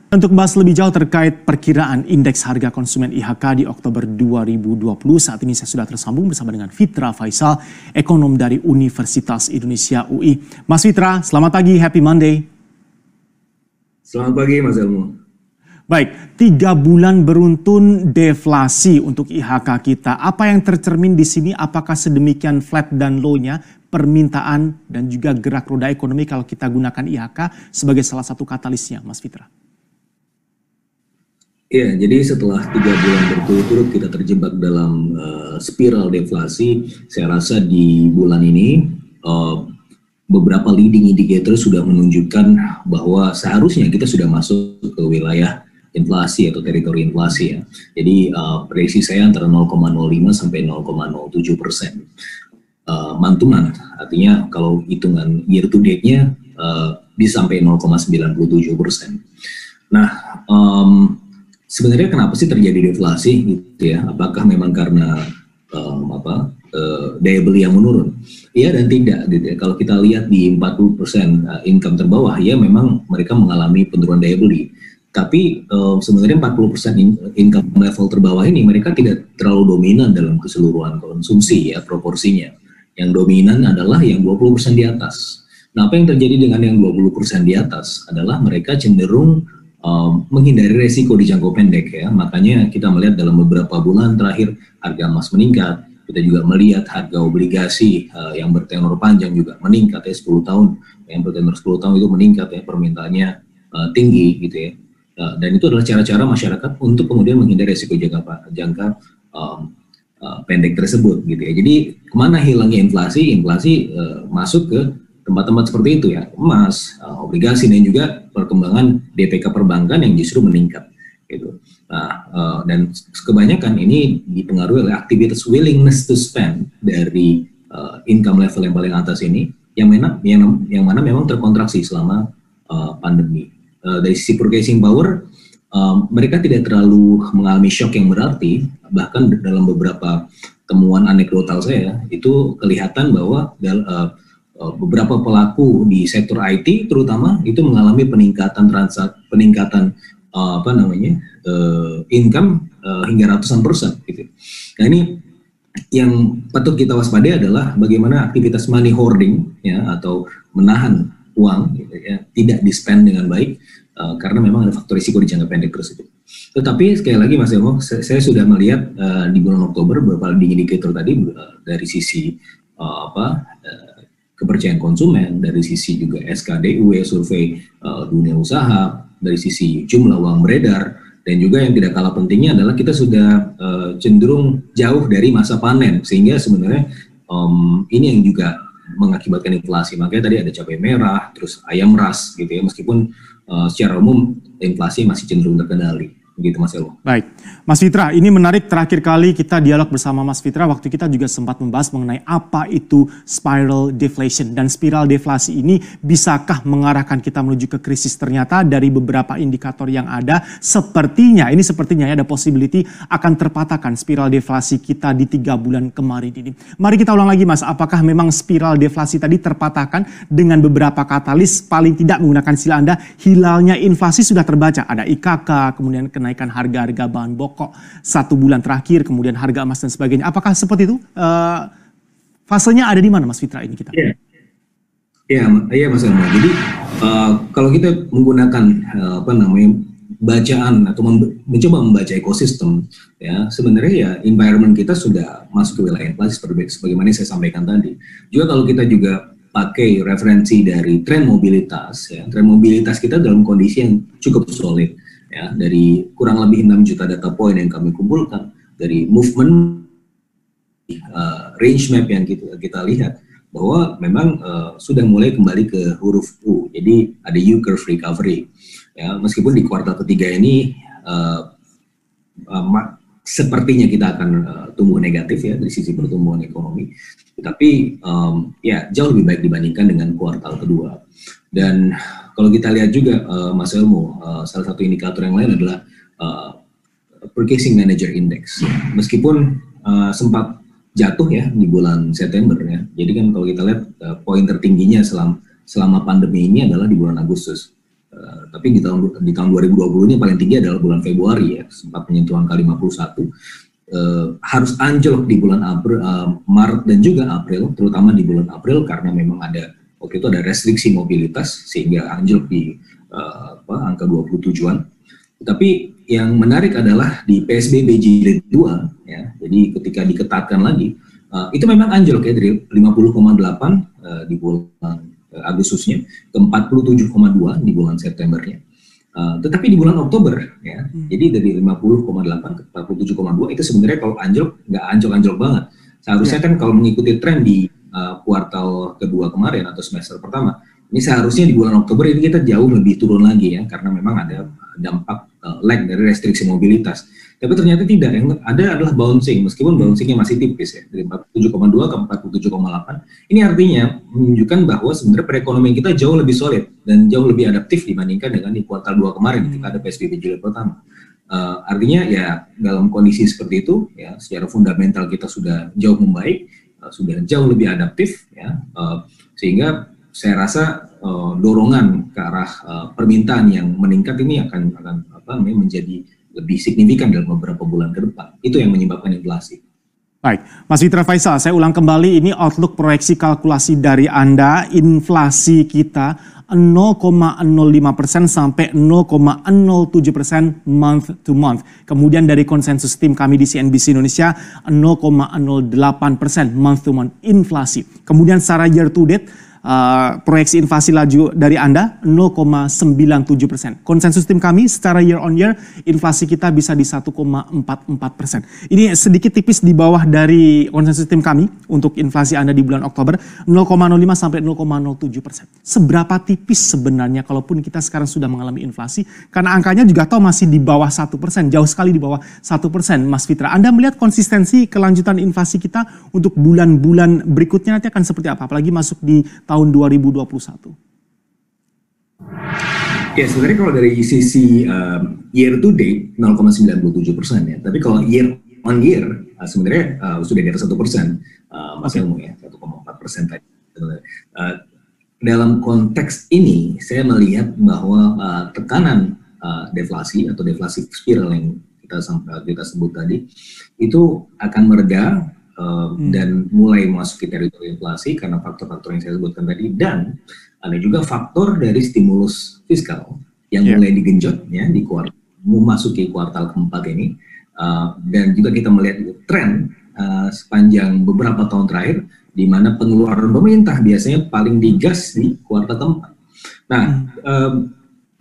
Untuk membahas lebih jauh terkait perkiraan indeks harga konsumen IHK di Oktober 2020, saat ini saya sudah tersambung bersama dengan Fitra Faisal, ekonom dari Universitas Indonesia UI. Mas Fitra, selamat pagi, happy Monday. Selamat pagi Mas Elmo. Baik, 3 bulan beruntun deflasi untuk IHK kita. Apa yang tercermin di sini? Apakah sedemikian flat dan low-nya permintaan dan juga gerak roda ekonomi kalau kita gunakan IHK sebagai salah satu katalisnya, Mas Fitra? Ya, jadi setelah 3 bulan berturut-turut kita terjebak dalam spiral deflasi, saya rasa di bulan ini beberapa leading indicator sudah menunjukkan bahwa seharusnya kita sudah masuk ke wilayah inflasi atau teritori inflasi ya. Jadi prediksi saya antara 0,05 sampai 0,07%. Mantuman, artinya kalau hitungan year to date-nya bisa sampai 0,97%. Nah, sebenarnya kenapa sih terjadi deflasi gitu ya? Apakah memang karena daya beli yang menurun? Iya dan tidak gitu ya. Kalau kita lihat di 40% income terbawah, ya memang mereka mengalami penurunan daya beli. Tapi sebenarnya 40% income level terbawah ini mereka tidak terlalu dominan dalam keseluruhan konsumsi ya proporsinya. Yang dominan adalah yang 20% di atas. Nah, apa yang terjadi dengan yang 20% di atas adalah mereka cenderung menghindari resiko di jangka pendek ya. Makanya kita melihat dalam beberapa bulan terakhir harga emas meningkat. Kita juga melihat harga obligasi yang bertenor panjang juga meningkat ya, 10 tahun. Yang bertenor 10 tahun itu meningkat ya, permintaannya tinggi gitu ya. Dan itu adalah cara-cara masyarakat untuk kemudian menghindari resiko jangka pendek tersebut gitu ya. Jadi kemana hilangnya inflasi? Inflasi masuk ke tempat-tempat seperti itu ya, emas, obligasi, dan juga perkembangan DPK perbankan yang justru meningkat gitu. Nah, dan kebanyakan ini dipengaruhi oleh aktivitas willingness to spend dari income level yang paling atas ini, yang mana memang terkontraksi selama pandemi. Dari sisi purchasing power, mereka tidak terlalu mengalami shock yang berarti. Bahkan dalam beberapa temuan anekdotal saya itu kelihatan bahwa beberapa pelaku di sektor IT terutama itu mengalami peningkatan income hingga ratusan persen gitu. Nah, ini yang patut kita waspadai adalah bagaimana aktivitas money hoarding ya, atau menahan uang gitu, ya, tidak di-spend dengan baik karena memang ada faktor risiko di jangka pendek tersebut. Tetapi sekali lagi Mas Elmo, saya sudah melihat di bulan Oktober beberapa leading indicator tadi dari sisi kepercayaan konsumen, dari sisi juga SKDU, survei dunia usaha, dari sisi jumlah uang beredar, dan juga yang tidak kalah pentingnya adalah kita sudah cenderung jauh dari masa panen, sehingga sebenarnya ini yang juga mengakibatkan inflasi. Makanya tadi ada cabai merah, terus ayam ras gitu ya, meskipun secara umum inflasi masih cenderung terkendali. Begitu Mas Elmo. Baik, Mas Fitra, ini menarik, terakhir kali kita dialog bersama Mas Fitra, waktu kita juga sempat membahas mengenai apa itu spiral deflation. Dan spiral deflasi ini bisakah mengarahkan kita menuju ke krisis? Ternyata dari beberapa indikator yang ada, sepertinya ya ada possibility akan terpatahkan spiral deflasi kita di 3 bulan kemarin ini. Mari kita ulang lagi Mas, apakah memang spiral deflasi tadi terpatahkan dengan beberapa katalis, paling tidak menggunakan istilah Anda, hilalnya inflasi sudah terbaca. Ada IKK, kemudian kenaikan harga-harga bahan pokok 1 bulan terakhir, kemudian harga emas dan sebagainya. Apakah seperti itu? Fasenya ada di mana Mas Fitra ini kita? Iya Mas Elmo. Jadi kalau kita menggunakan bacaan atau mencoba membaca ekosistem ya, sebenarnya ya environment kita sudah masuk ke wilayah inflasi sebagaimana saya sampaikan tadi. Juga kalau kita juga pakai referensi dari tren mobilitas ya, tren mobilitas kita dalam kondisi yang cukup solid. Ya, dari kurang lebih 6 juta data point yang kami kumpulkan, dari movement range map yang kita lihat bahwa memang sudah mulai kembali ke huruf U. Jadi ada U curve recovery. Ya, meskipun di kuartal ketiga ini sepertinya kita akan tumbuh negatif ya dari sisi pertumbuhan ekonomi, tetapi ya jauh lebih baik dibandingkan dengan kuartal kedua. Dan kalau kita lihat juga Mas Elmo, salah satu indikator yang lain adalah Purchasing Manager Index. Meskipun sempat jatuh ya di bulan September ya. Jadi kan kalau kita lihat poin tertingginya selama pandemi ini adalah di bulan Agustus. Tapi di tahun 2020 ini paling tinggi adalah bulan Februari ya, sempat menyentuh angka 51. Harus anjlok di bulan Maret dan juga April, terutama di bulan April karena memang waktu itu ada restriksi mobilitas sehingga anjlok di angka 27-an. Tapi yang menarik adalah di PSBB jilid 2 ya, jadi ketika diketatkan lagi itu memang anjlok ya dari 50,8 di bulan Agustusnya ke 47,2 di bulan Septembernya. Tetapi di bulan Oktober ya, jadi dari 50,8 ke 47,2 itu sebenarnya kalau anjlok nggak anjlok banget. Seharusnya kan kalau mengikuti tren di kuartal kedua kemarin atau semester pertama, ini seharusnya di bulan Oktober ini kita jauh lebih turun lagi ya, karena memang ada dampak lag dari restriksi mobilitas. Tapi ternyata tidak, yang ada adalah bouncing, meskipun bouncingnya masih tipis ya, dari 47,2 ke 47,8. Ini artinya menunjukkan bahwa sebenarnya perekonomian kita jauh lebih solid dan jauh lebih adaptif dibandingkan dengan di kuartal 2 kemarin ketika ada PSBB jilid pertama. Artinya ya dalam kondisi seperti itu ya, secara fundamental kita sudah jauh membaik, sudah jauh lebih adaptif ya, sehingga saya rasa dorongan ke arah permintaan yang meningkat ini akan menjadi lebih signifikan dalam beberapa bulan ke depan. Itu yang menyebabkan inflasi. Baik, Mas Fitra Faisal, saya ulang kembali ini outlook proyeksi kalkulasi dari Anda, inflasi kita 0,05% sampai 0,07% month to month. Kemudian dari konsensus tim kami di CNBC Indonesia 0,08% month to month inflasi. Kemudian secara year to date proyeksi inflasi laju dari Anda 0,97%. Konsensus tim kami secara year on year inflasi kita bisa di 1,44%. Ini sedikit tipis di bawah dari konsensus tim kami untuk inflasi Anda di bulan Oktober 0,05 sampai 0,07%. Seberapa tipis sebenarnya kalaupun kita sekarang sudah mengalami inflasi, karena angkanya juga tahu masih di bawah 1%, jauh sekali di bawah 1%. Mas Fitra, Anda melihat konsistensi kelanjutan inflasi kita untuk bulan-bulan berikutnya nanti akan seperti apa? Apalagi masuk di tahun 2021. Ya sebenarnya kalau dari sisi year to date 0,97% ya. Tapi kalau year on year sebenarnya sudah di atas 1%, Mas Ilmu ya, 1,4% tadi. Dalam konteks ini saya melihat bahwa tekanan deflasi atau deflasi spiral yang kita sebut tadi itu akan mereda. Dan mulai memasuki teritori inflasi karena faktor-faktor yang saya sebutkan tadi, dan ada juga faktor dari stimulus fiskal yang mulai digenjot ya di memasuki kuartal keempat ini, dan juga kita melihat tren sepanjang beberapa tahun terakhir di mana pengeluaran pemerintah biasanya paling digas di kuartal keempat. Nah,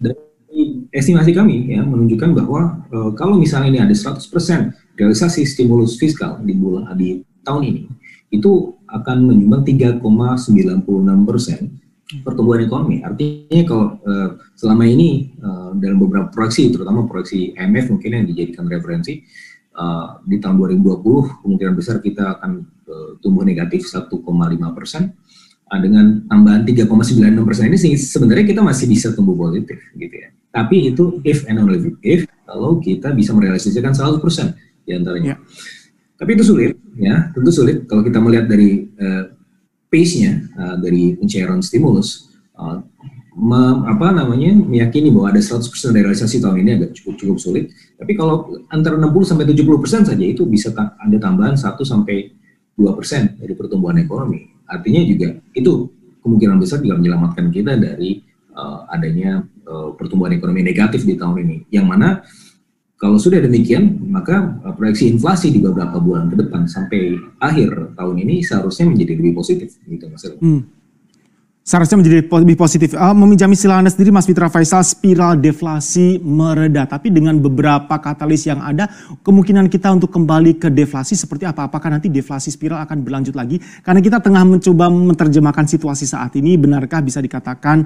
dari estimasi kami ya menunjukkan bahwa kalau misalnya ini ada 100% realisasi stimulus fiskal di tahun ini, itu akan menyumbang 3,96% pertumbuhan ekonomi. Artinya kalau selama ini dalam beberapa proyeksi, terutama proyeksi IMF mungkin yang dijadikan referensi, di tahun 2020 kemungkinan besar kita akan tumbuh negatif 1,5%, dengan tambahan 3,96% ini sebenarnya kita masih bisa tumbuh positif gitu ya. Tapi itu if and only if kalau kita bisa merealisasikan 100% diantaranya. Tapi itu sulit, ya, tentu sulit kalau kita melihat dari pace-nya dari pencairan stimulus, meyakini bahwa ada 100% realisasi tahun ini agak cukup sulit. Tapi kalau antara 60-70% saja itu bisa ada tambahan 1-2% dari pertumbuhan ekonomi. Artinya juga itu kemungkinan besar juga menyelamatkan kita dari adanya pertumbuhan ekonomi negatif di tahun ini. Yang mana kalau sudah demikian, maka proyeksi inflasi di beberapa bulan ke depan sampai akhir tahun ini seharusnya menjadi lebih positif, gitu Mas Ilmu. Seharusnya menjadi lebih positif. Meminjam istilah Anda sendiri, Mas Fitra Faisal, spiral deflasi mereda. Tapi dengan beberapa katalis yang ada, kemungkinan kita untuk kembali ke deflasi seperti apa? Apakah nanti deflasi spiral akan berlanjut lagi? Karena kita tengah mencoba menerjemahkan situasi saat ini, benarkah bisa dikatakan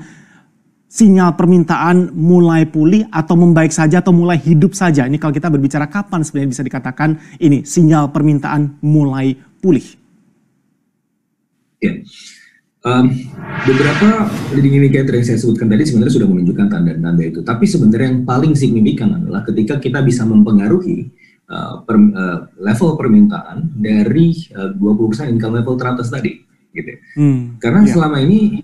sinyal permintaan mulai pulih atau membaik saja atau mulai hidup saja? Ini kalau kita berbicara kapan sebenarnya bisa dikatakan ini sinyal permintaan mulai pulih? Ya, beberapa leading indicator yang saya sebutkan tadi sebenarnya sudah menunjukkan tanda-tanda itu. Tapi sebenarnya yang paling signifikan adalah ketika kita bisa mempengaruhi level permintaan dari 20% income level teratas tadi, gitu. Karena selama ini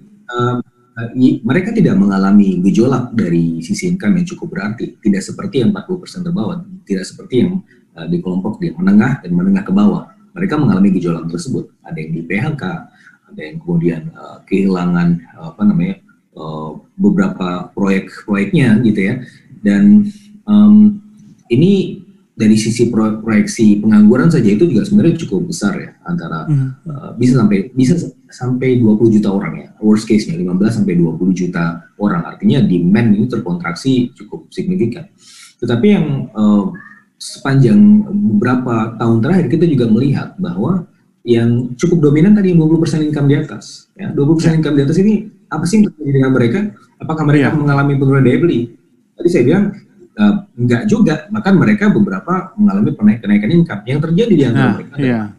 mereka tidak mengalami gejolak dari sisi income yang cukup berarti, tidak seperti yang 40% terbawah, tidak seperti yang di kelompok yang menengah dan menengah ke bawah. Mereka mengalami gejolak tersebut. Ada yang di PHK, ada yang kemudian kehilangan beberapa proyek-proyeknya gitu ya. Dan ini dari sisi proyeksi pengangguran saja itu juga sebenarnya cukup besar ya, antara bisa sampai 20 juta orang ya, worst case-nya 15 sampai 20 juta orang. Artinya demand ini terkontraksi cukup signifikan. Tetapi yang sepanjang beberapa tahun terakhir kita juga melihat bahwa yang cukup dominan tadi 20% income di atas ya. 20% income di atas ini apa sih yang terjadi dengan mereka? Apakah mereka mengalami penurunan daya beli? Tadi saya bilang enggak juga, bahkan mereka beberapa mengalami kenaikan income. Yang terjadi di antara mereka adalah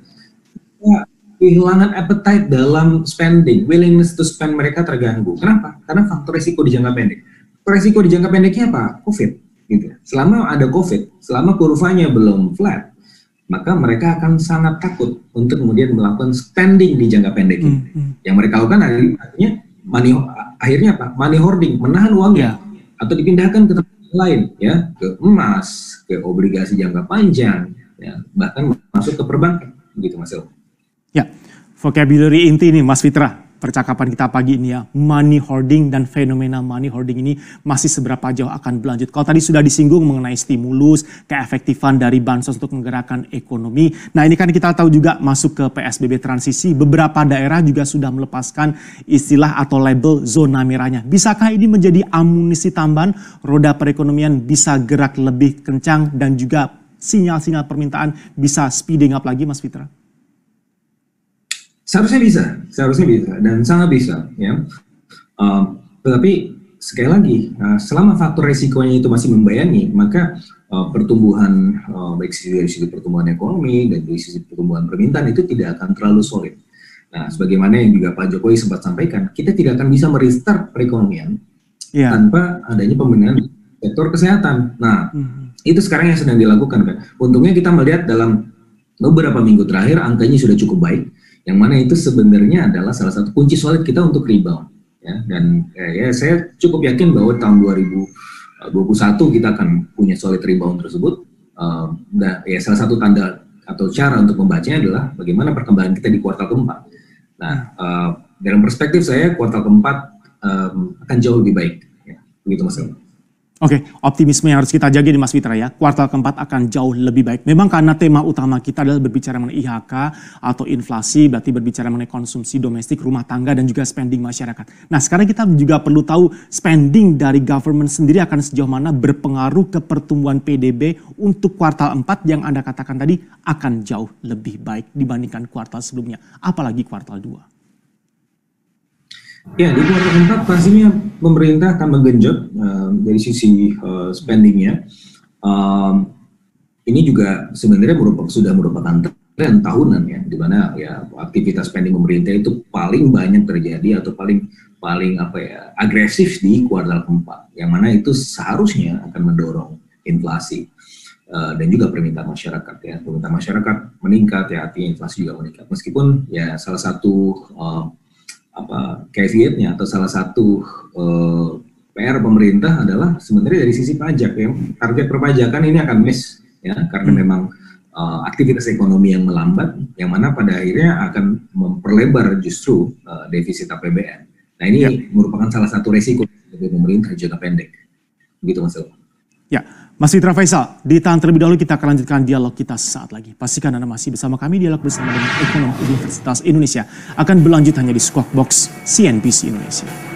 kehilangan appetite dalam spending, willingness to spend mereka terganggu. Kenapa? Karena faktor risiko di jangka pendek. Faktor risiko di jangka pendeknya apa? COVID. Gitu. Selama ada COVID, selama kurvanya belum flat, maka mereka akan sangat takut untuk kemudian melakukan spending di jangka pendek ini. Yang mereka lakukan artinya akhirnya apa? Money hoarding, menahan uangnya atau dipindahkan ke tempat lain, ya, ke emas, ke obligasi jangka panjang, ya, bahkan masuk ke perbankan, gitu Mas El. Ya, vocabulary inti ini Mas Fitra. Percakapan kita pagi ini ya, money hoarding dan fenomena money hoarding ini masih seberapa jauh akan berlanjut. Kalau tadi sudah disinggung mengenai stimulus, keefektifan dari bansos untuk menggerakkan ekonomi. Nah ini kan kita tahu juga masuk ke PSBB transisi, beberapa daerah juga sudah melepaskan istilah atau label zona merahnya. Bisakah ini menjadi amunisi tambahan, roda perekonomian bisa gerak lebih kencang dan juga sinyal-sinyal permintaan bisa speeding up lagi Mas Fitra? Seharusnya bisa dan sangat bisa ya. Tetapi sekali lagi, selama faktor resikonya itu masih membayangi, maka pertumbuhan baik dari sisi pertumbuhan ekonomi dan dari sisi pertumbuhan permintaan itu tidak akan terlalu solid. Nah, sebagaimana yang juga Pak Jokowi sempat sampaikan, kita tidak akan bisa merestart perekonomian tanpa adanya pembenahan sektor kesehatan. Nah, itu sekarang yang sedang dilakukan kan. Untungnya kita melihat dalam beberapa minggu terakhir angkanya sudah cukup baik. Yang mana itu sebenarnya adalah salah satu kunci solid kita untuk rebound ya. Dan ya saya cukup yakin bahwa tahun 2021 kita akan punya solid rebound tersebut. Dan ya salah satu tanda atau cara untuk membacanya adalah bagaimana perkembangan kita di kuartal keempat. Nah, dalam perspektif saya kuartal keempat akan jauh lebih baik ya. Begitu Mas El. Oke, optimisme yang harus kita jaga di Mas Fitra ya. Kuartal keempat akan jauh lebih baik. Memang karena tema utama kita adalah berbicara mengenai IHK atau inflasi, berarti berbicara mengenai konsumsi domestik, rumah tangga, dan juga spending masyarakat. Nah sekarang kita juga perlu tahu spending dari government sendiri akan sejauh mana berpengaruh ke pertumbuhan PDB untuk kuartal 4 yang Anda katakan tadi akan jauh lebih baik dibandingkan kuartal sebelumnya. Apalagi kuartal 2. Ya, di kuartal keempat pastinya pemerintah akan menggenjot dari sisi spendingnya. Ini juga sebenarnya sudah merupakan tren tahunan ya, di mana ya aktivitas spending pemerintah itu paling banyak terjadi atau paling agresif di kuartal keempat, yang mana itu seharusnya akan mendorong inflasi dan juga permintaan masyarakat ya. Permintaan masyarakat meningkat ya, artinya inflasi juga meningkat. Meskipun ya salah satu caveatnya atau salah satu PR pemerintah adalah sebenarnya dari sisi pajak ya. Target perpajakan ini akan miss ya, karena memang aktivitas ekonomi yang melambat, yang mana pada akhirnya akan memperlebar justru defisit APBN. Nah ini merupakan salah satu resiko dari pemerintah jangka pendek. Begitu Mas El. Ya, Mas Fitra Faisal, ditahan terlebih dahulu, kita akan lanjutkan dialog kita sesaat lagi. Pastikan Anda masih bersama kami, dialog bersama dengan Ekonom Universitas Indonesia akan berlanjut hanya di Squawk Box CNBC Indonesia.